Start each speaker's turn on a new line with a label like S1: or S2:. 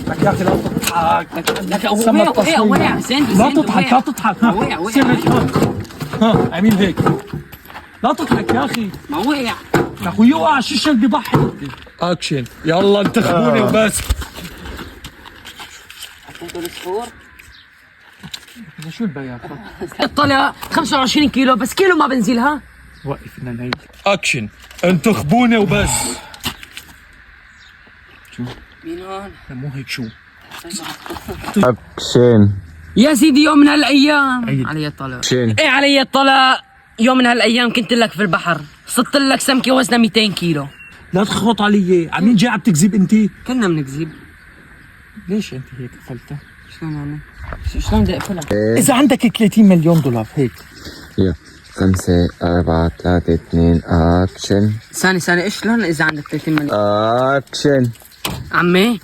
S1: لك يا اخي لا تضحك.
S2: لك وقع سندي
S1: لا تضحك لا تضحك.
S2: وقع
S1: سيبك ها اعمل هيك. لا تضحك يا اخي.
S2: ما وقع
S1: يا اخوي يوقع شو اللي بضحك. اكشن يلا انتخبوني وبس.
S2: حطيته الصفور.
S1: شو البياخ؟
S2: طلع 25 كيلو بس كيلو ما بنزلها.
S1: وقف لنا العيد. اكشن انتخبوني وبس. شو؟
S2: مين هون؟
S1: مو هيك شو؟
S3: اكشن.
S2: يا سيدي يوم من هالايام
S1: عيد.
S2: علي الطلاق.
S3: اكشن.
S2: ايه علي الطلاق. يوم من هالايام كنت لك في البحر، صدت لك سمكه وزنها 200 كيلو.
S1: لا تخرط علي، عم مين جاي عم تكذب انت؟
S2: كنا بنكذب.
S1: ليش انت هيك قفلتها؟
S2: شلون يعني؟ شلون بدي اقفلها؟
S1: اذا عندك 30 مليون دولار هيك.
S3: يلا 5 4 3 2 اكشن.
S2: ثاني ايش شلون اذا عندك 30 مليون؟
S3: اكشن.
S2: عمي